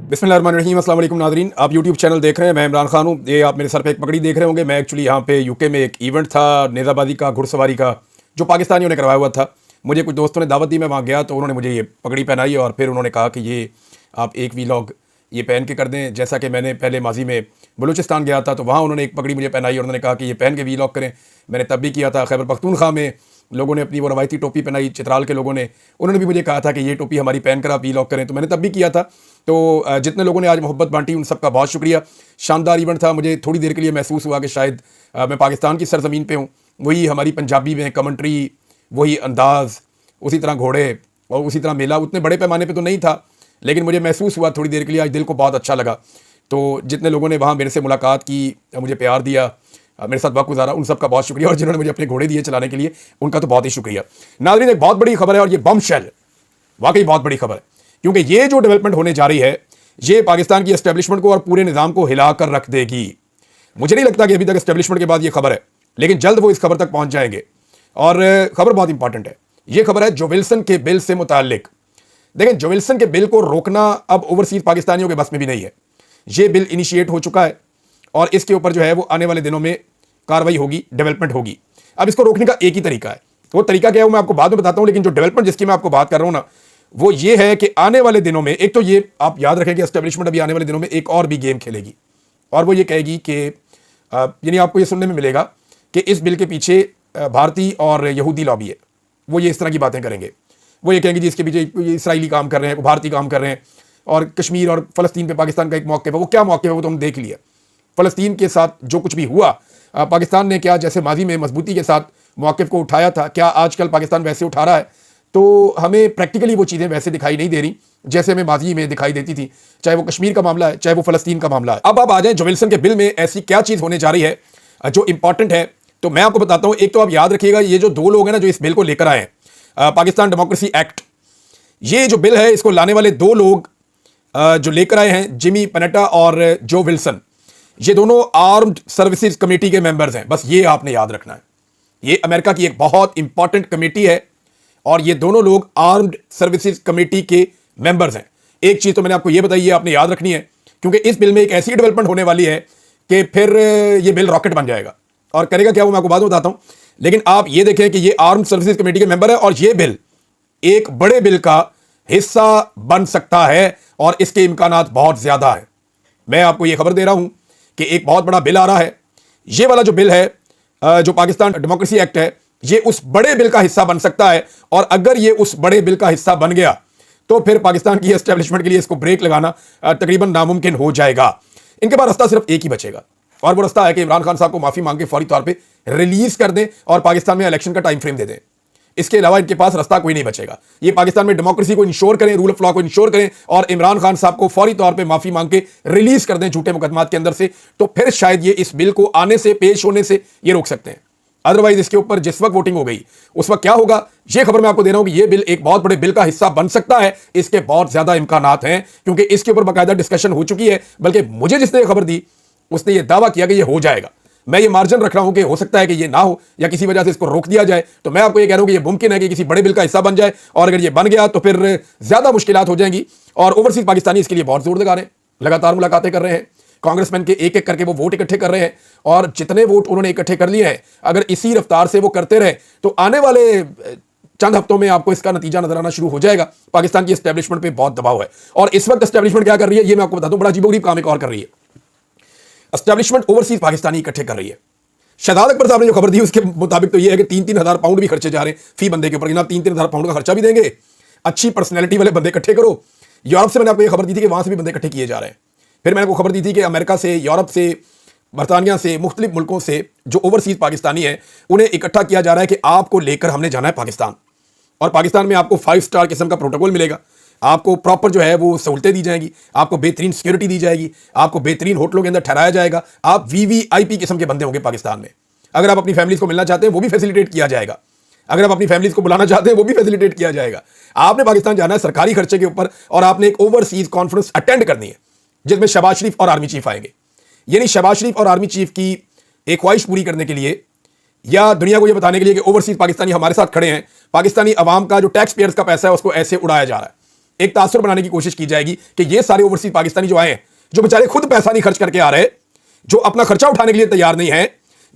बिस्मिल्लाहिर्रहमानिर्रहीम, अस्सलाम वालेकुम नाज़रीन। आप यूट्यूब चैनल देख रहे हैं, मैं इमरान खान हूँ। ये आप मेरे सर पे एक पगड़ी देख रहे होंगे। मैं एक्चुअली यहाँ पे यूके में एक इवेंट था नेज़ाबाजी का, घुड़सवारी का, जो पाकिस्तानियों ने करवाया हुआ था। मुझे कुछ दोस्तों ने दावत दी, मैं वहाँ गया तो उन्होंने मुझे ये पगड़ी पहनाई और फिर उन्होंने कहा कि ये आप एक वीलॉग ये पहन के कर दें। जैसा कि मैंने पहले माजी में बलूचिस्तान गया था तो वहाँ उन्होंने एक पगड़ी मुझे पहनाई और उन्होंने कहा कि ये पहन के वीलॉग करें। मैंने तब भी किया था। खैबर पख्तूनख्वा में लोगों ने अपनी वो रवायती टोपी पहनाई, चित्राल के लोगों ने, उन्होंने भी मुझे कहा था कि ये टोपी हमारी पहन कर आप वीलॉग करें, तो मैंने तब भी किया था। तो जितने लोगों ने आज मोहब्बत बांटी उन सबका बहुत शुक्रिया। शानदार इवेंट था। मुझे थोड़ी देर के लिए महसूस हुआ कि शायद मैं पाकिस्तान की सरजमीन पे हूँ। वही हमारी पंजाबी में कमेंट्री, वही अंदाज़, उसी तरह घोड़े और उसी तरह मेला। उतने बड़े पैमाने पे तो नहीं था, लेकिन मुझे महसूस हुआ थोड़ी देर के लिए, आज दिल को बहुत अच्छा लगा। तो जितने लोगों ने वहाँ मेरे से मुलाकात की, मुझे प्यार दिया, मेरे साथ वक्त गुजारा, उन सबका बहुत शुक्रिया। और जिन्होंने मुझे अपने घोड़े दिए चलाने के लिए, उनका तो बहुत ही शुक्रिया। नाज़रीन, एक बहुत बड़ी खबर है और ये बम शेल वाकई बहुत बड़ी खबर है, क्योंकि ये जो डेवलपमेंट होने जा रही है ये पाकिस्तान की एस्टेब्लिशमेंट को और पूरे निज़ाम को हिला कर रख देगी। मुझे नहीं लगता कि अभी तक एस्टेब्लिशमेंट के बाद ये खबर है, लेकिन जल्द वो इस खबर तक पहुंच जाएंगे। और खबर बहुत इंपॉर्टेंट है। ये खबर है जो विल्सन के बिल से मुताल्लिक। देखें, जो विल्सन के बिल को रोकना अब ओवरसीज पाकिस्तानियों के बस में भी नहीं है। ये बिल इनिशिएट हो चुका है और इसके ऊपर जो है वो आने वाले दिनों में कार्रवाई होगी, डेवलपमेंट होगी। अब इसको रोकने का एक ही तरीका है। वो तरीका क्या है वो मैं आपको बाद में बताता हूं, लेकिन जो डेवलपमेंट जिसकी मैं आपको बात कर रहा हूं ना, वो ये है कि आने वाले दिनों में, एक तो ये आप याद रखें कि एस्टेब्लिशमेंट अभी आने वाले दिनों में एक और भी गेम खेलेगी और वो ये कहेगी कि यानी आपको ये सुनने में मिलेगा कि इस बिल के पीछे भारतीय और यहूदी लॉबी है। वो ये इस तरह की बातें करेंगे। वो ये कहेंगे जी इसके पीछे इसराइली काम कर रहे हैं, भारतीय काम कर रहे हैं, और कश्मीर और फ़लस्तीन पे पाकिस्तान का एक मौक़िफ़ है। वो क्या मौक़िफ़ है वो तो हम देख लिया। फ़लस्तीन के साथ जो कुछ भी हुआ, पाकिस्तान ने क्या जैसे माजी में मजबूती के साथ मौक़िफ़ को उठाया था, क्या आजकल पाकिस्तान वैसे उठा रहा है? तो हमें प्रैक्टिकली वो चीज़ें वैसे दिखाई नहीं दे रही जैसे हमें माजी में दिखाई देती थी, चाहे वो कश्मीर का मामला है, चाहे वो फ़लस्तीन का मामला है। अब आप आ जाएं जो विल्सन के बिल में ऐसी क्या चीज़ होने जा रही है जो इंपॉर्टेंट है, तो मैं आपको बताता हूँ। एक तो आप याद रखिएगा, ये जो दो लोग हैं ना जो इस बिल को लेकर आए हैं, पाकिस्तान डेमोक्रेसी एक्ट, ये जो बिल है इसको लाने वाले दो लोग जो लेकर आए हैं, जिमी पनेटा और जो विल्सन, ये दोनों आर्म्ड सर्विसेज कमेटी के मेंबर्स हैं। बस ये आपने याद रखना है। ये अमेरिका की एक बहुत इंपॉर्टेंट कमेटी है और ये दोनों लोग आर्म्ड सर्विसेज कमेटी के मेंबर्स हैं। एक चीज तो मैंने आपको ये बताई, ये आपने याद रखनी है, क्योंकि इस बिल में एक ऐसी डेवलपमेंट होने वाली है कि फिर ये बिल रॉकेट बन जाएगा। और करेगा क्या वो मैं आपको बाद में बताता हूं, लेकिन आप ये देखें कि ये आर्म्ड सर्विसेज कमेटी के मेंबर है और ये बिल एक बड़े बिल का हिस्सा बन सकता है और इसके इम्कानात बहुत ज्यादा है। मैं आपको ये खबर दे रहा हूं कि एक बहुत बड़ा बिल आ रहा है। ये वाला जो बिल है, जो पाकिस्तान डेमोक्रेसी एक्ट है, ये उस बड़े बिल का हिस्सा बन सकता है। और अगर ये उस बड़े बिल का हिस्सा बन गया तो फिर पाकिस्तान की एस्टेब्लिशमेंट के लिए इसको ब्रेक लगाना तकरीबन नामुमकिन हो जाएगा। इनके पास रास्ता सिर्फ एक ही बचेगा और वो रास्ता है कि इमरान खान साहब को माफी मांग के फौरी तौर पे रिलीज कर दें और पाकिस्तान में इलेक्शन का टाइम फ्रेम दे दें। इसके अलावा इनके पास रास्ता कोई नहीं बचेगा। ये पाकिस्तान में डेमोक्रेसी को इंश्योर करें, रूल ऑफ लॉ को इंश्योर करें और इमरान खान साहब को फौरी तौर पे माफी मांग के रिलीज कर दें झूठे मुकदमात के अंदर से, तो फिर शायद ये इस बिल को आने से, पेश होने से ये रोक सकते हैं। अदरवाइज इसके ऊपर जिस वक्त वोटिंग हो गई उस वक्त क्या होगा, ये खबर मैं आपको दे रहा हूं कि ये बिल एक बहुत बड़े बिल का हिस्सा बन सकता है। इसके बहुत ज्यादा इम्कानात हैं क्योंकि इसके ऊपर बाकायदा डिस्कशन हो चुकी है। बल्कि मुझे जिसने खबर दी उसने ये दावा किया कि ये हो जाएगा। मैं ये मार्जिन रख रहा हूं कि हो सकता है कि ये ना हो या किसी वजह से इसको रोक दिया जाए। तो मैं आपको ये कह रहा हूं कि ये मुमकिन है कि किसी बड़े बिल का हिस्सा बन जाए और अगर ये बन गया तो फिर ज्यादा मुश्किलात हो जाएंगी। और ओवरसीज पाकिस्तानी इसके लिए बहुत जोर लगा रहे हैं, लगातार मुलाकातें कर रहे हैं, कांग्रेसमैन के एक एक करके वो वोट इकट्ठे कर रहे हैं और जितने वोट उन्होंने इकट्ठे कर लिए हैं, अगर इसी रफ्तार से वो करते रहे तो आने वाले चंद हफ्तों में आपको इसका नतीजा नजर आना शुरू हो जाएगा। पाकिस्तान की एस्टेब्लिशमेंट पे बहुत दबाव है और इस वक्त एस्टेब्लिशमेंट क्या कर रही है ये मैं आपको बता दूं, बड़ा अजीबोगरीब काम एक और कर रही है। एस्टेब्लिशमेंट ओवरसीज पाकिस्तानी इकट्ठे कर रही है। शहजाद अकबर साहब ने जो खबर दी उसके मुताबिक तो ये है कि 3,000 पाउंड भी खर्चे जा रहे हैं फी बंदे के ऊपर। जनाब 3,000 पाउंड का खर्चा भी देंगे, अच्छी पर्सनैलिटी वाले बंदे इकट्ठे करो। यूरोप से मैंने आपको ये खबर दी थी कि वहां से भी बंदे इकट्ठे किए जा रहे हैं। फिर मैंने आपको खबर दी थी कि अमेरिका से, यूरोप से, बरतानिया से, मुख्तलिफ मुल्कों से जो ओवरसीज पाकिस्तानी है उन्हें इकट्ठा किया जा रहा है कि आपको लेकर हमने जाना है पाकिस्तान, और पाकिस्तान में आपको 5 स्टार किस्म का प्रोटोकॉल मिलेगा, आपको प्रॉपर जो है वो सहूलतें दी जाएंगी, आपको बेहतरीन सिक्योरिटी दी जाएगी, आपको बेहतरीन होटलों के अंदर ठहराया जाएगा, आप वीवीआईपी किस्म के बंदे होंगे पाकिस्तान में। अगर आप अपनी फैमिलीज को मिलना चाहते हैं वो भी फैसिलिटेट किया जाएगा, अगर आप अपनी फैमिलीज को बुलाना चाहते हैं वो भी फैसिलिटेट किया जाएगा। आपने पाकिस्तान जाना है सरकारी खर्चे के ऊपर और आपने एक ओवरसीज कॉन्फ्रेंस अटेंड करनी है जिसमें शहबाज शरीफ और आर्मी चीफ आएंगे। यानी शहबाज शरीफ और आर्मी चीफ की एक ख्वाहिश पूरी करने के लिए या दुनिया को यह बताने के लिए कि ओवरसीज पाकिस्तानी हमारे साथ खड़े हैं, पाकिस्तानी अवाम का जो टैक्स पेयर्स का पैसा है उसको ऐसे उड़ाया जा रहा है। एक तासुर बनाने की कोशिश की जाएगी कि ये सारे ओवरसीज पाकिस्तानी जो आए हैं, जो बेचारे खुद पैसा नहीं खर्च करके आ रहे, जो अपना खर्चा उठाने के लिए तैयार नहीं है,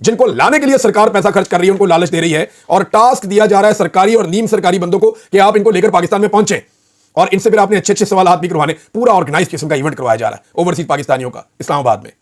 जिनको लाने के लिए सरकार पैसा खर्च कर रही है, उनको लालच दे रही है और टास्क दिया जा रहा है सरकारी और नीम सरकारी बंदों को कि आप इनको लेकर पाकिस्तान में पहुंचे और इनसे फिर आपने अच्छे अच्छे सवाल भी करवाने। पूरा ऑर्गेनाइज किस्म का इवेंट करवाया जा रहा है ओवरसीज पाकिस्तानियों का इस्लामाबाद में।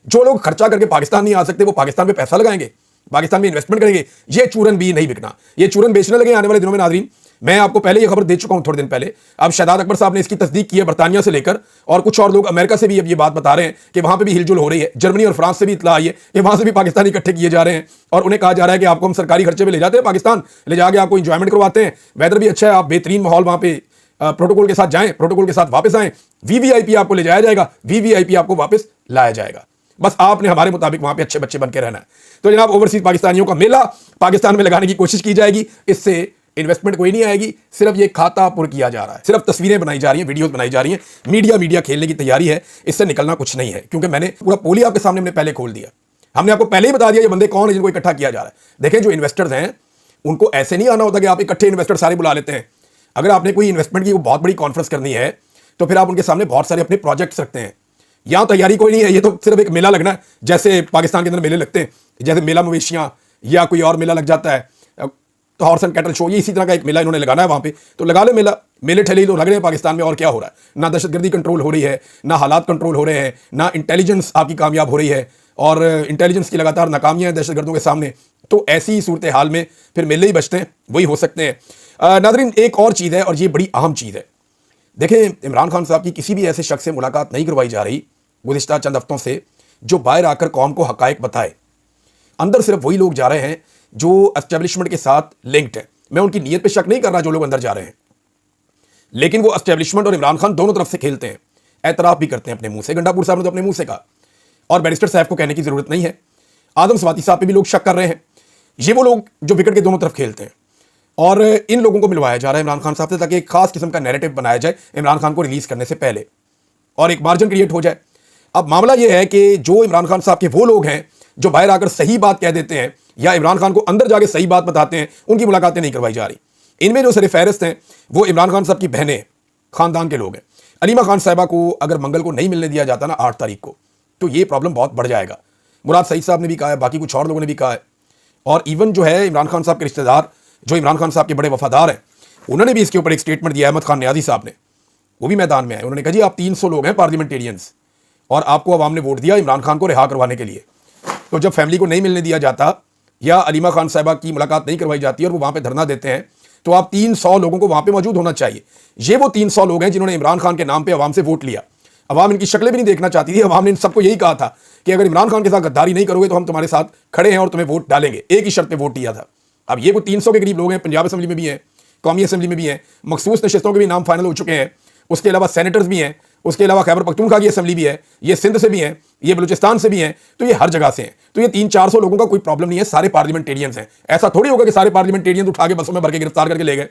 जो लोग खर्चा करके पाकिस्तान नहीं आ सकते वो पाकिस्तान में पैसा लगाएंगे, पाकिस्तान में इन्वेस्टमेंट करेंगे। ये चूरन भी नहीं बिकना, ये चूरन बेचने लगे आने वाले दिनों में। नाज़रीन, मैं आपको पहले ये खबर दे चुका हूं थोड़े दिन पहले। अब शहजाद अकबर साहब ने इसकी तस्दीक की है बरतानिया से लेकर, और कुछ और लोग अमेरिका से भी अब ये बात बता रहे हैं कि वहां पे भी हिलजुल हो रही है। जर्मनी और फ्रांस से भी इतला आई है कि वहां से भी पाकिस्तानी इकट्ठे किए जा रहे हैं और उन्हें कहा जा रहा है कि आपको हम सरकारी खर्चे पे ले जाते हैं पाकिस्तान, ले जाके आपको इंजॉयमेंट करवाते हैं, वेदर भी अच्छा है, आप बेहतरीन माहौल वहां पे प्रोटोकॉल के साथ जाएं, प्रोटोकॉल के साथ वापस आएं, वीवीआईपी आपको ले जाया जाएगा, वीवीआईपी आपको वापस लाया जाएगा। बस आपने हमारे मुताबिक वहां पे अच्छे बच्चे बन के रहना है। तो जनाब, ओवरसीज पाकिस्तानियों का मेला पाकिस्तान में लगाने की कोशिश की जाएगी। इससे इन्वेस्टमेंट कोई नहीं आएगी, सिर्फ ये खाता पुर किया जा रहा है, सिर्फ तस्वीरें बनाई जा रही हैं, वीडियोस बनाई जा रही हैं, मीडिया खेलने की तैयारी है। इससे निकलना कुछ नहीं है, क्योंकि मैंने पूरा पोली आपके सामने हमने पहले खोल दिया। हमने आपको पहले ही बता दिया ये बंदे कौन है जिनको इकट्ठा किया जा रहा है। देखें, जो इन्वेस्टर्स हैं उनको ऐसे नहीं आना होता कि आप इकट्ठे इन्वेस्टर सारे बुला लेते हैं। अगर आपने कोई इन्वेस्टमेंट की बहुत बड़ी कॉन्फ्रेंस करनी है तो फिर आप उनके सामने बहुत सारे अपने प्रोजेक्ट्स रखते हैं। यहां तैयारी कोई नहीं है, ये तो सिर्फ एक मेला लगना है, जैसे पाकिस्तान के अंदर मेले लगते हैं, जैसे मेला मवेशियां या कोई और मेला लग जाता है तो हॉर्स एंड कैटल शो, ये इसी तरह का एक मेला इन्होंने लगाना है वहां पे। तो लगा ले मेला, मेले ठेले तो लग रहे हैं पाकिस्तान में। और क्या हो रहा है? ना दहशतगर्दी कंट्रोल हो रही है, ना हालात कंट्रोल हो रहे हैं, ना इंटेलिजेंस आपकी कामयाब हो रही है, और इंटेलिजेंस की लगातार नाकामियां हैं दहशतगर्दों के सामने। तो ऐसी सूरत हाल में फिर मेले ही बचते हैं, वही हो सकते हैं। नाज़रीन, एक और चीज़ है और ये बड़ी अहम चीज़ है। देखें, इमरान खान साहब की किसी भी ऐसे शख्स से मुलाकात नहीं करवाई जा रही गुज़िश्ता चंद हफ्तों से जो बाहर आकर कौम को हकायक बताए। अंदर सिर्फ वही लोग जा रहे हैं जो एस्टेब्लिशमेंट के साथ लिंक्ड है। मैं उनकी नीयत पे शक नहीं कर रहा जो लोग अंदर जा रहे हैं, लेकिन वो एस्टेब्लिशमेंट और इमरान खान दोनों तरफ से खेलते हैं, एतराफ़ भी करते हैं अपने मुंह से। गंडापुर साहब ने तो अपने मुंह से कहा, और बैरिस्टर साहब को कहने की जरूरत नहीं है। आदम स्वाति साहब पे भी लोग शक कर रहे हैं। ये वो लोग जो विकेट के दोनों तरफ खेलते हैं, और इन लोगों को मिलवाया जा रहा है इमरान खान साहब से, ताकि एक खास किस्म का नैरेटिव बनाया जाए इमरान खान को रिलीज करने से पहले, और एक मार्जिन क्रिएट हो जाए। अब मामला यह है कि जो इमरान खान साहब के वो लोग हैं जो बाहर आकर सही बात कह देते हैं या इमरान खान को अंदर जाके सही बात बताते हैं, उनकी मुलाकातें नहीं करवाई जा रही। इनमें जो सरफहरिस्त हैं वो इमरान खान साहब की बहनें, खानदान के लोग हैं। अलीमा खान साहिबा को अगर मंगल को नहीं मिलने दिया जाता ना 8 तारीख को, तो ये प्रॉब्लम बहुत बढ़ जाएगा। मुराद सईद साहब ने भी कहा है, बाकी कुछ और लोगों ने भी कहा है, और इवन जो है इमरान खान साहब के रिश्तेदार जो इमरान खान साहब के बड़े वफादार हैं, उन्होंने भी इसके ऊपर एक स्टेटमेंट दिया। अहमद खान न्याजी साहब ने, वो भी मैदान में आए। उन्होंने कहा जी आप 300 लोग हैं पार्लियामेंटेरियंस, और आपको अवाम ने वोट दिया इमरान खान को रिहा करवाने के लिए। तो जब फैमिली को नहीं मिलने दिया जाता या अलीमा खान साहिबा की मुलाकात नहीं करवाई जाती और वो वहाँ पे धरना देते हैं, तो आप 300 लोगों को वहाँ पे मौजूद होना चाहिए। ये वो 300 लोग हैं जिन्होंने इमरान खान के नाम पे अवाम से वोट लिया। अवाम इनकी शक्लें भी नहीं देखना चाहती थी। अवाम ने इन सबको यही कहा था कि अगर इमरान खान के साथ गद्दारी नहीं करोगे तो हम तुम्हारे साथ खड़े हैं और तुम्हें वोट डालेंगे। एक ही शर्त पे वोट दिया था। अब ये वो 300 के करीब लोग हैं, पंजाब असेंबली में भी हैं, कौमी असेंबली में भी हैं, मखसूस नशिस्तों के भी नाम फाइनल हो चुके हैं, उसके अलावा सेनेटर्स भी हैं, उसके अलावा खैबर पख्तूनख्वा की असेंबली भी है, ये सिंध से भी हैं, ये बलूचिस्तान से भी हैं, तो ये हर जगह से हैं। तो ये 300-400 लोगों का कोई प्रॉब्लम नहीं है, सारे पार्लियामेंटेरियंस हैं। ऐसा थोड़ी होगा कि सारे पार्लियामेंटेरियंस उठा के बसों में भर के गिरफ्तार करके ले गए।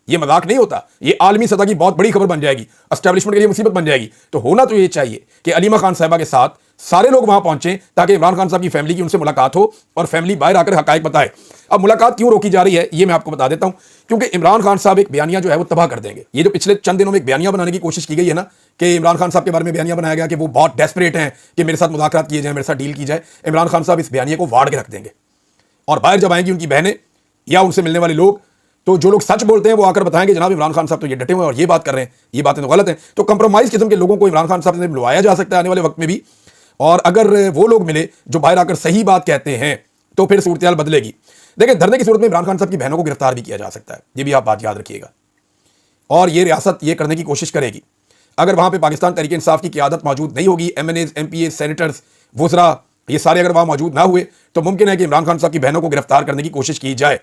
ये मजाक नहीं होता, ये आलमी सतह की बहुत बड़ी खबर बन जाएगी, एस्टेब्लिशमेंट के लिए मुसीबत बन जाएगी। तो होना तो ये चाहिए कि अलीमा खान साहिबा के साथ सारे लोग वहां पहुंचे ताकि इमरान खान साहब की फैमिली की उनसे मुलाकात हो और फैमिली बाहर आकर हकायक बताए। अब मुलाकात क्यों रोकी जा रही है ये मैं आपको बता देता हूं, क्योंकि इमरान खान साहब एक बयानिया जो है वो तबाह कर देंगे। ये जो पिछले चंद दिनों में एक बयानिया बनाने की कोशिश की गई है ना, कि इमरान खान साहब के बारे में बयानिया बनाया गया कि वो बहुत डेस्परेट हैं कि मेरे साथ मुज़ाकरात किए जाए, मेरे साथ डील की जाए। इमरान खान साहब इस बयानिया को वाड़ के रख देंगे, और बाहर जब आएंगी उनकी बहनें या उनसे मिलने वाले लोग, तो जो लोग सच बोलते हैं वो आकर बताएंगे जनाब इमरान खान साहब तो ये डटे हुए हैं और ये बात कर रहे हैं, ये बातें तो गलत हैं। तो कंप्रोमाइज किस्म के लोगों को इमरान खान साहब से मिलवाया जा सकता है आने वाले वक्त में भी, और अगर वो लोग मिले जो बाहर आकर सही बात कहते हैं तो फिर सूरत बदलेगी। देखिए, धरने की सूरत में इमरान खान साहब की बहनों को गिरफ्तार भी किया जा सकता है, ये भी आप बात याद रखिएगा। और ये रियासत ये करने की कोशिश करेगी। अगर वहां पे पाकिस्तान तहरीक इंसाफ की क़यादत मौजूद नहीं होगी, MNAs, MPAs, सेनेटर्स, वुज़रा, ये सारे अगर वहां मौजूद ना हुए, तो मुमकिन है कि इमरान खान साहब की बहनों को गिरफ्तार करने की कोशिश की जाए।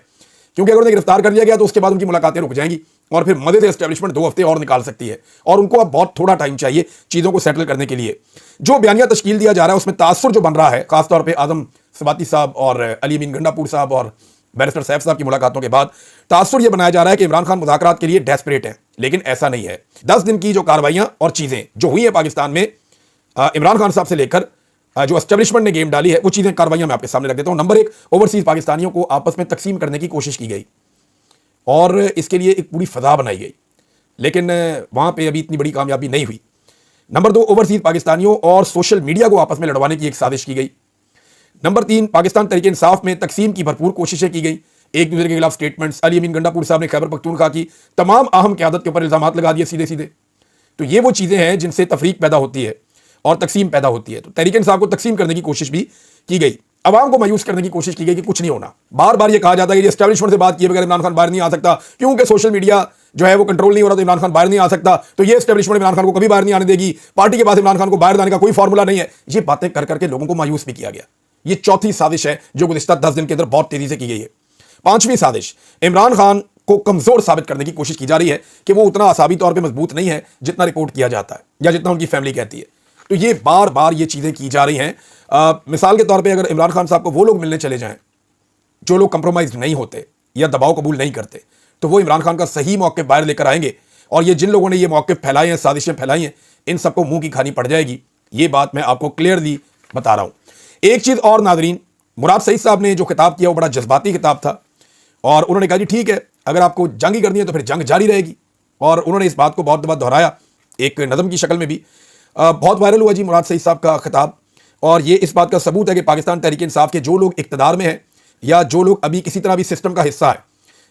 क्योंकि अगर उन्हें गिरफ्तार कर लिया गया तो उसके बाद उनकी मुलाकातें रुक जाएंगी, और फिर मदद एस्टेब्लिशमेंट 2 हफ्ते और निकाल सकती है, और उनको अब बहुत थोड़ा टाइम चाहिए चीज़ों को सेटल करने के लिए। जो बयानिया तश्कील दिया जा रहा है उसमें तासुर जो बन रहा है, खासतौर पर आदम स्वाति साहब और अली अमीन गंडापुर साहब और बैरिस्टर सैफ साहब की मुलाकातों के बाद तासुर यह बनाया जा रहा है कि इमरान खान मुज़ाकरात के लिए डेस्परेट है, लेकिन ऐसा नहीं है। 10 दिन की जो कार्रवाइयाँ और चीज़ें जो हुई हैं पाकिस्तान में इमरान खान साहब से लेकर जो एस्टेब्लिशमेंट ने गेम डाली है, वो चीज़ें कार्रवाइयाँ मैं आपके सामने रख देता हूँ। नंबर 1, ओवरसीज़ पाकिस्तानियों को आपस में तकसीम करने की कोशिश की गई, और इसके लिए एक पूरी फ़ज़ा बनाई गई। लेकिन वहाँ पे अभी इतनी बड़ी कामयाबी नहीं हुई। नंबर 2, ओवरसीज पाकिस्तानियों और सोशल मीडिया को आपस में लड़वाने की एक साजिश की गई। नंबर 3, पाकिस्तान तहरीक इंसाफ में तकसीम की भरपूर कोशिशें की गई। एक दूसरे के खिलाफ स्टेटमेंट्स, अली अमीन गंडापुर साहब ने खैबर पख्तूनख्वा की तमाम अहम क़यादत के ऊपर इल्जाम लगा दिए सीधे सीधे। तो ये वो चीज़ें हैं जिनसे तफरीक पैदा होती है और तकसीम पैदा होती है। तो तहरीक इंसाफ को तकसीम करने की कोशिश भी की गई, अवाम को मायूस करने की कोशिश की गई कि कुछ नहीं होना। बार बार ये कहा जाता है कि एस्टैब्लिशमेंट से बात किए बगैर इमरान खान बाहर नहीं आ सकता, क्योंकि सोशल मीडिया जो है वो कंट्रोल नहीं हो रहा, तो इमरान खान बाहर नहीं आ सकता। तो ये एस्टैब्लिशमेंट इमरान खान को कभी बाहर नहीं आने देगी, पार्टी के पास इमरान खान को बाहर लाने का कोई फॉर्मूला नहीं है। ये बातें कर करके लोगों को मायूस भी किया गया। ये चौथी साजिश है जो गुज़िश्ता 10 दिन के अंदर बहुत तेजी से की गई है। पांचवीं साजिश, इमरान खान को कमजोर साबित करने की कोशिश की जा रही है कि वो उतना आसाबी तौर पे मजबूत नहीं है जितना रिपोर्ट किया जाता है या जितना उनकी फैमिली कहती है। तो ये बार बार ये चीज़ें की जा रही हैं। मिसाल के तौर पे अगर इमरान खान साहब को वो लोग मिलने चले जाएं जो लोग कंप्रोमाइज नहीं होते या दबाव कबूल नहीं करते, तो वो इमरान खान का सही मौक़िफ़ बाहर लेकर आएंगे। और ये जिन लोगों ने ये मौक़िफ़ फैलाए हैं, साजिशें फैलाई हैं, इन सबको मुंह की खानी पड़ जाएगी। ये बात मैं आपको क्लियरली बता रहा हूँ। एक चीज़ और नाज़रीन, मुराद सईद साहब ने जो खिताब किया वो बड़ा जज्बाती खिताब था और उन्होंने कहा जी ठीक है, अगर आपको जंग ही करनी है तो फिर जंग जारी रहेगी। और उन्होंने इस बात को बहुत दफ़ा दोहराया एक नज़म की शक्ल में भी। बहुत वायरल हुआ जी मुराद सईद साहब का खिताब। और ये इस बात का सबूत है कि पाकिस्तान तहरीक इंसाफ के जो लोग इक़्तिदार में हैं या जो लोग अभी किसी तरह भी सिस्टम का हिस्सा है,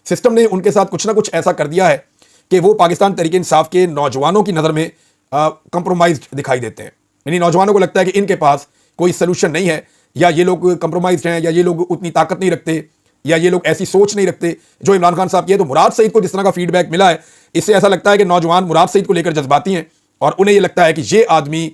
सिस्टम ने उनके साथ कुछ ना कुछ ऐसा कर दिया है कि वो पाकिस्तान तहरीक इंसाफ के नौजवानों की नज़र में कंप्रोमाइज्ड दिखाई देते हैं। यानी नौजवानों को लगता है कि इनके पास कोई सलूशन नहीं है, या ये लोग कंप्रोमाइज्ड हैं, या ये लोग उतनी ताकत नहीं रखते, या ये लोग ऐसी सोच नहीं रखते जो इमरान खान साहब की है। तो मुराद सईद को जिस तरह का फीडबैक मिला है, इससे ऐसा लगता है कि नौजवान मुराद सईद को लेकर जज्बाती हैं और उन्हें यह लगता है कि ये आदमी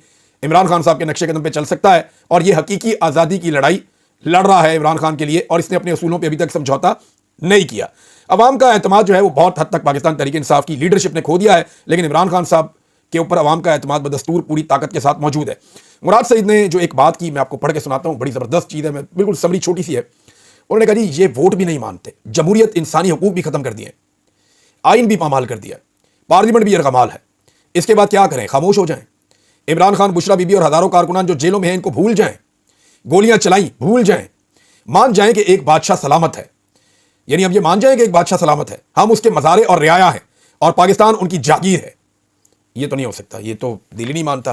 इमरान खान साहब के नक्शे कदम पे चल सकता है और ये हकीकी आज़ादी की लड़ाई लड़ रहा है इमरान खान के लिए, और इसने अपने असूलों पर अभी तक समझौता नहीं किया। अवाम का एतमाद जो है वो बहुत हद तक पाकिस्तान तहरीक इंसाफ की लीडरशिप ने खो दिया है, लेकिन इमरान खान साहब के ऊपर अवाम का एतमाद बदस्तूर पूरी ताकत के साथ मौजूद है। मुराद सईद ने जो एक बात की, मैं आपको पढ़ के सुनाता हूँ, बड़ी ज़बरदस्त चीज़ है, मैं बिल्कुल समरी छोटी सी है। उन्होंने कहा जी ये वोट भी नहीं मानते, जमहूरियत इंसानी हकूक भी ख़त्म कर दिए, आइन भी पामाल कर दिया, पार्लियामेंट भी यरगमाल है, इसके बाद क्या करें, खामोश हो जाएं। इमरान खान, बुशरा बीबी और हज़ारों कारकुनान जो जेलों में हैं इनको भूल जाएं, गोलियां चलाई भूल जाएं, मान जाएं कि एक बादशाह सलामत है। यानी अब ये मान जाएं कि एक बादशाह सलामत है, हम उसके मज़ारे और रियाया हैं और पाकिस्तान उनकी जागीर है। ये तो नहीं हो सकता, ये तो दिल ही नहीं मानता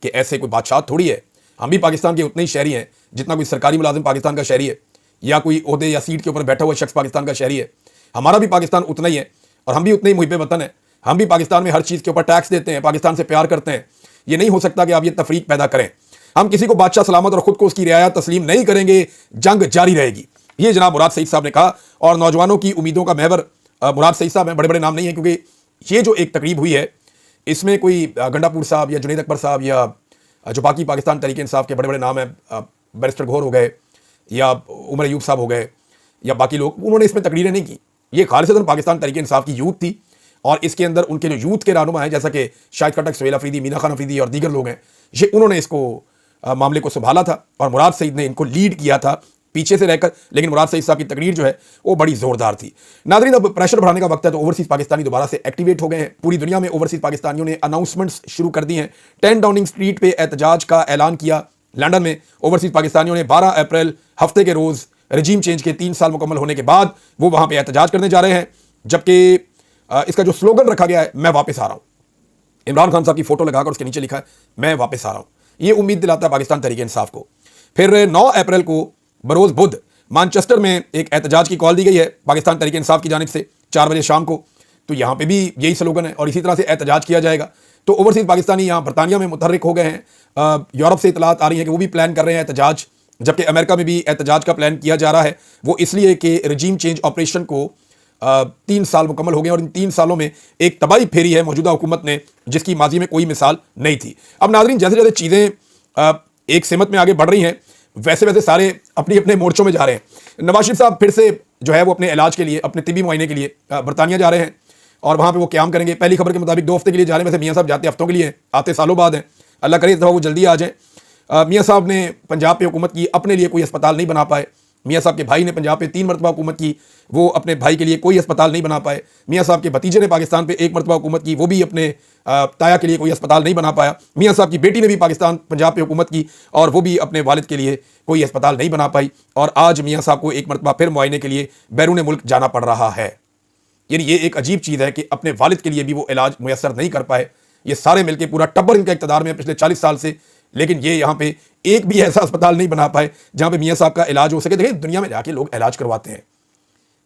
कि ऐसे कोई बादशाह थोड़ी है। हम भी पाकिस्तान के उतने ही शहरी हैं जितना कोई सरकारी मुलाजिम पाकिस्तान का शहरी है, या कोई ओहदे या सीट के ऊपर बैठा हुआ शख्स पाकिस्तान का शहरी है। हमारा भी पाकिस्तान उतना ही है और हम भी उतने ही मुहिब वतन है। हम भी पाकिस्तान में हर चीज़ के ऊपर टैक्स देते हैं, पाकिस्तान से प्यार करते हैं। ये नहीं हो सकता कि आप ये तफरीक पैदा करें। हम किसी को बादशाह सलामत और ख़ुद को उसकी रियायत तस्लीम नहीं करेंगे, जंग जारी रहेगी। ये जनाब मुराद सईद साहब ने कहा। और नौजवानों की उम्मीदों का महवर मुराद सईद साहब हैं, बड़े बड़े नाम नहीं है, क्योंकि ये जो एक तकरीब हुई है इसमें कोई गंडापुर साहब या जुनैद अकबर साहब या जो बाकी पाकिस्तान तहरीक इंसाफ के बड़े बड़े नाम हैं, बैरिस्टर घोर हो गए या उमर अयूब साहब हो गए या बाकी लोग, उन्होंने इसमें तकरीरें नहीं की। ये खालिसतन पाकिस्तान तहरीक इंसाफ की यूथ थी और इसके अंदर उनके जो यूथ के रहनुमा हैं, जैसा कि शाहिद खटक, सुहेल अफरीदी, मीना खान अफरीदी और दीगर लोग हैं, ये उन्होंने इसको मामले को संभाला था और मुराद सईद ने इनको लीड किया था पीछे से रहकर। लेकिन मुराद सईद साहब की तकरीर जो है वो बड़ी ज़ोरदार थी। नाज़रीन, अब प्रेशर बढ़ाने का वक्त है, तो ओवरसीज़ पाकिस्तानी दोबारा से एक्टिवेट हो गए हैं। पूरी दुनिया में ओवरसीज़ पाकिस्तानियों ने अनाउंसमेंट्स शुरू कर दी हैं। 10 डाउनिंग स्ट्रीट पे एहतजाज का ऐलान किया। लंदन में ओवरसीज़ पाकिस्तानियों ने 12 अप्रैल हफ्ते के रोज़ रजीम चेंज के 3 साल मुकम्मल होने के बाद वो वहाँ पर एहतजाज करने जा रहे हैं, जबकि इसका जो स्लोगन रखा गया है, मैं वापस आ रहा हूँ। इमरान खान साहब की फ़ोटो लगाकर उसके नीचे लिखा है मैं वापस आ रहा हूँ। ये उम्मीद दिलाता है पाकिस्तान तहरीक इंसाफ को। फिर 9 अप्रैल को बरोज़ बुध मानचेस्टर में एक एहतजाज की कॉल दी गई है पाकिस्तान तहरीक इंसाफ की जानिब से 4 बजे शाम को। तो यहाँ पे भी यही स्लोगन है और इसी तरह से एहतजाज किया जाएगा। तो ओवरसीज़ पाकिस्तानी यहाँ बरतानिया में मुतहर्रिक हो गए हैं। यूरोप से इतलात आ रही है कि वो भी प्लान कर रहे हैं एहतजाज, जबकि अमेरिका में भी एहतजाज का प्लान किया जा रहा है। वो इसलिए कि रजीम चेंज ऑपरेशन को 3 साल मुकम्मल हो गए और इन 3 सालों में एक तबाही फेरी है मौजूदा हुकूमत ने, जिसकी माजी में कोई मिसाल नहीं थी। अब नाज़रीन, जैसे जैसे चीज़ें एक सिमत में आगे बढ़ रही हैं, वैसे वैसे सारे अपने अपने मोर्चों में जा रहे हैं। नवाज शरीफ साहब फिर से जो है वो अपने इलाज के लिए, अपने तिबी मुआयने के लिए बरतानिया जा रहे हैं और वहाँ पे वो क़याम करेंगे। पहली खबर के मुताबिक 2 हफ्ते के लिए जा रहे हैं। वैसे मियाँ साहब जाते हफ्तों के लिए, आते सालों बाद हैं। अल्लाह करे तो वो जल्दी आ जाए। मियाँ साहब ने पंजाब पे हुकूमत की, अपने लिए कोई अस्पताल नहीं बना पाए। मियाँ साहब के भाई ने पंजाब पे 3 मरतबा हुकूमत की, वो अपने भाई के लिए कोई अस्पताल नहीं बना पाए। मियाँ साहब के भतीजे ने पाकिस्तान पे 1 मरतबा हुकूमत की, वो भी अपने ताया के लिए कोई अस्पताल नहीं बना पाया। मियाँ साहब की बेटी ने भी पाकिस्तान पंजाब पे हुकूमत की और वो भी अपने वालिद के लिए कोई अस्पताल नहीं बना पाई। और आज मियाँ साहब को 1 मरतबा फिर मुआयने के लिए बैरून मुल्क जाना पड़ रहा है। यानी ये एक अजीब चीज़ है कि अपने वालिद के लिए भी वो इलाज मुयसर नहीं कर पाए। ये सारे मिलके पूरा टब्बर इनका इक़्तिदार में पिछले 40 साल से, लेकिन ये यहाँ पे एक भी ऐसा अस्पताल नहीं बना पाए जहाँ पे मियाँ साहब का इलाज हो सके। देखिए दुनिया में जाके लोग इलाज करवाते हैं,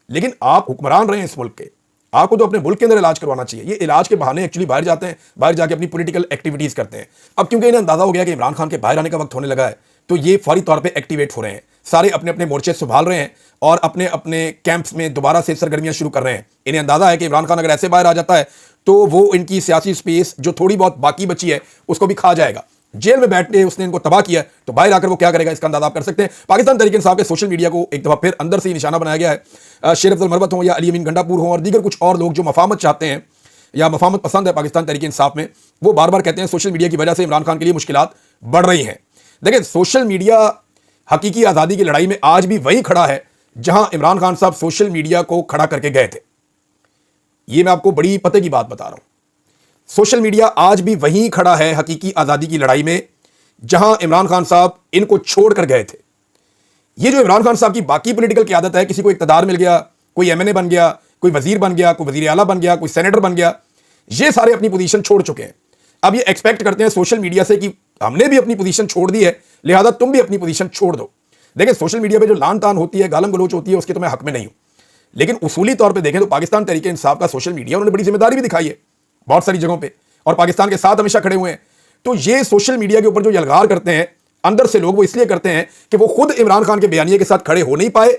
लेकिन आप हुक्मरान रहे हैं इस मुल्क के, आपको तो अपने मुल्क के अंदर इलाज करवाना चाहिए। ये इलाज के बहाने एक्चुअली बाहर जाते हैं, बाहर जाके अपनी पॉलिटिकल एक्टिविटीज़ करते हैं। अब क्योंकि इन्हें अंदाजा हो गया कि इमरान खान के बाहर आने का वक्त होने लगा है, तो ये फौरी तौर पे एक्टिवेट हो रहे हैं, सारे अपने अपने मोर्चे संभाल रहे हैं और अपने अपने कैंप्स में दोबारा से सरगर्मियां शुरू कर रहे हैं। इन्हें अंदाजा है कि इमरान खान अगर ऐसे बाहर आ जाता है तो वो इनकी सियासी स्पेस जो थोड़ी बहुत बाकी बची है उसको भी खा जाएगा। जेल में बैठ के उसने इनको तबाह किया, तो बाहर आकर वो क्या करेगा इसका अंदाजा आप कर सकते हैं। पाकिस्तान तहरीक इंसाफ के सोशल मीडिया को एक दफा फिर अंदर से ही निशाना बनाया गया है। शेर अफजल मरवत हों या अली अमीन गंडापुर हों और दीगर कुछ और लोग जो मफामत चाहते हैं या मफामत पसंद है पाकिस्तान तहरीक इंसाफ में, वो बार बार कहते हैं सोशल मीडिया की वजह से इमरान खान के लिए मुश्किलात बढ़ रही हैं। देखिए सोशल मीडिया हकीकी आज़ादी की लड़ाई में आज भी वही खड़ा है जहां इमरान खान साहब सोशल मीडिया को खड़ा करके गए थे। ये मैं आपको बड़ी पते की बात बता रहा हूं। सोशल मीडिया आज भी वहीं खड़ा है हकीकी आज़ादी की लड़ाई में जहां इमरान खान साहब इनको छोड़कर गए थे। ये जो इमरान खान साहब की बाकी पॉलिटिकल की आदत है, किसी को इक़्तिदार मिल गया, कोई एमएनए बन गया, कोई वजीर बन गया, कोई वजीर आला बन गया, कोई सेनेटर बन गया, ये सारे अपनी पोजीशन छोड़ चुके हैं। अब ये एक्सपेक्ट करते हैं सोशल मीडिया से कि हमने भी अपनी पोजीशन छोड़ दी है, लिहाजा तुम भी अपनी पोजीशन छोड़ दो। देखिए सोशल मीडिया पे जो लान तान होती है, गालम गलोच होती है, उसके तो मैं हक में नहीं हूं, लेकिन उसूली तौर पे देखें तो पाकिस्तान तहरीक इंसाफ का सोशल मीडिया उन्होंने बड़ी जिम्मेदारी भी दिखाई है बहुत सारी जगहों पे और पाकिस्तान के साथ हमेशा खड़े हुए हैं। तो ये सोशल मीडिया के ऊपर जो यलगार करते हैं अंदर से लोग, वो इसलिए करते हैं कि वो खुद इमरान खान के बयानिए के साथ खड़े हो नहीं पाए।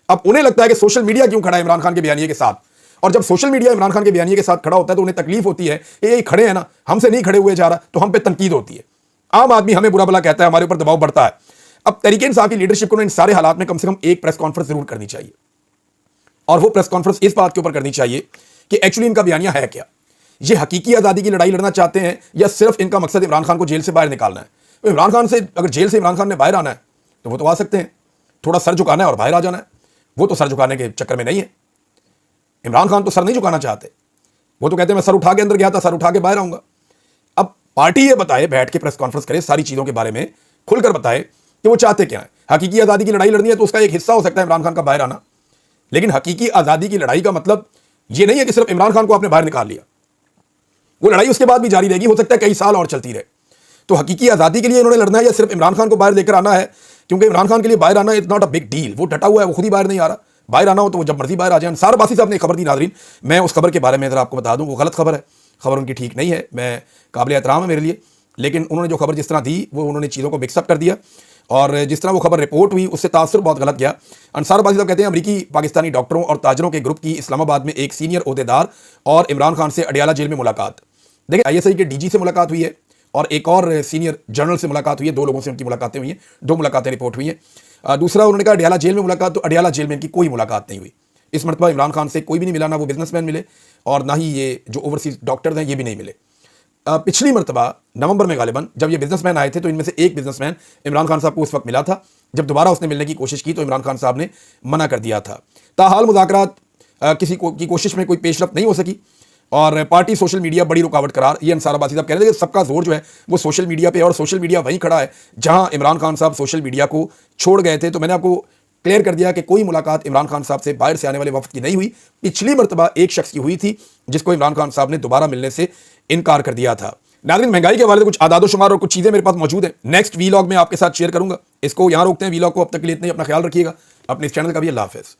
अब उन्हें लगता है कि सोशल मीडिया क्यों खड़ा है इमरान खान के बयानिए के साथ, और जब सोशल मीडिया इमरान खान के बयानिए के साथ खड़ा होता है तो उन्हें तकलीफ होती है कि ये खड़े हैं ना, हमसे नहीं खड़े हुए जा रहा, तो हम पे तनकीद होती है। आम आदमी हमें बुरा भला कहता है, हमारे ऊपर दबाव बढ़ता है। अब तहरीक इंसाफ की लीडरशिप को इन सारे हालात में कम से कम एक प्रेस कॉन्फ्रेंस जरूर करनी चाहिए, और वो प्रेस कॉन्फ्रेंस इस बात के ऊपर करनी चाहिए कि एक्चुअली इनका बयानिया है क्या, ये हकीकी आज़ादी की लड़ाई लड़ना चाहते हैं या सिर्फ इनका मकसद इमरान खान को जेल से बाहर निकालना है। तो इमरान खान से अगर जेल से इमरान खान ने बाहर आना है तो वो तो आ सकते हैं, थोड़ा सर झुकाना है और बाहर आ जाना है। वो तो सर झुकाने के चक्कर में नहीं है, इमरान खान तो सर नहीं झुकाना चाहते, वो तो कहते हैं मैं सर उठा के अंदर गया था, सर उठा के बाहर आऊंगा। अब पार्टी ये बताए, बैठ के प्रेस कॉन्फ्रेंस करे, सारी चीज़ों के बारे में खुलकर बताए कि वो चाहते क्या है। हकीकी आज़ादी की लड़ाई लड़नी है तो उसका एक हिस्सा हो सकता है इमरान खान का बाहर आना, लेकिन हकीकी आज़ादी की लड़ाई का मतलब ये नहीं है कि सिर्फ इमरान खान को आपने बाहर निकाल लिया, वो लड़ाई उसके बाद भी जारी रहेगी, हो सकता है कई साल और चलती रहे। तो हकीकी आज़ादी के लिए इन्होंने लड़ना है या सिर्फ इमरान खान को बाहर लेकर आना है, क्योंकि इमरान खान के लिए बाहर आना is not a big deal. वो डटा हुआ है, वो खुद ही बाहर नहीं आ रहा। बाहर आना हो तो वो जब मर्जी बाहर आ जाए। अंसार बासी साहब ने खबर दी, नाजरीन मैं उस खबर के बारे में जरा आपको बता दूं, वो गलत खबर है, खबर उनकी ठीक नहीं है, मैं काबिल एहतराम है मेरे लिए, लेकिन उन्होंने जो खबर जिस तरह दी वो उन्होंने चीज़ों को मिक्सअप कर दिया और जिस तरह वो खबर रिपोर्ट हुई उससे तासुर बहुत गलत गया। अंसार बासी साहब कहते हैं अमरीकी पाकिस्तानी डॉक्टरों और ताजरों के ग्रुप की इस्लामाबाद में एक सीनियर ओहदेदार और इमरान खान से अडियाला जेल में मुलाकात। देखिए ISI के DG से मुलाकात हुई है और एक और सीनियर जनरल से मुलाकात हुई है, दो लोगों से उनकी मुलाकातें हुई हैं, दो मुलाकातें रिपोर्ट हुई हैं। दूसरा उन्होंने कहा अडियाला जेल में मुलाकात, तो अडियाला जेल में इनकी कोई मुलाकात नहीं हुई। इस मरतबा इमरान खान से कोई भी नहीं मिला, ना वो बिजनेसमैन मिले और ना ही ये जो ओवरसीज डॉक्टर्स हैं ये भी नहीं मिले। पिछली मरतबा नवंबर में गालिबन जब ये बिजनेसमैन आए थे तो इनमें से एक बिजनेसमैन इमरान खान साहब को उस वक्त मिला था। जब दोबारा उसने मिलने की कोशिश की तो इमरान खान साहब ने मना कर दिया था। ताहाल मुज़ाकरात किसी की कोशिश में कोई पेशरफ नहीं हो सकी और पार्टी सोशल मीडिया बड़ी रुकावट करार। ये अंसार बासी साहब कह रहे थे कि सबका जोर जो है वो सोशल मीडिया पे, और सोशल मीडिया वहीं खड़ा है जहां इमरान खान साहब सोशल मीडिया को छोड़ गए थे। तो मैंने आपको क्लियर कर दिया कि कोई मुलाकात इमरान खान साहब से बाहर से आने वाले वक्त की नहीं हुई। पिछली मरतबा एक शख्स की हुई थी जिसको इमरान खान साहब ने दोबारा मिलने से इनकार कर दिया था। नाज़रीन महंगाई के हवाले से कुछ आदादो शुमार और कुछ चीज़ें मेरे पास मौजूद हैं, नेक्स्ट वीलॉग में आपके साथ शेयर करूंगा। इसको यहाँ रोकते हैं वीलॉग को, अब तक के लिए इतना ही, अपना ख्याल रखिएगा, अपने इस चैनल का भी अल्लाह हाफ़िज़।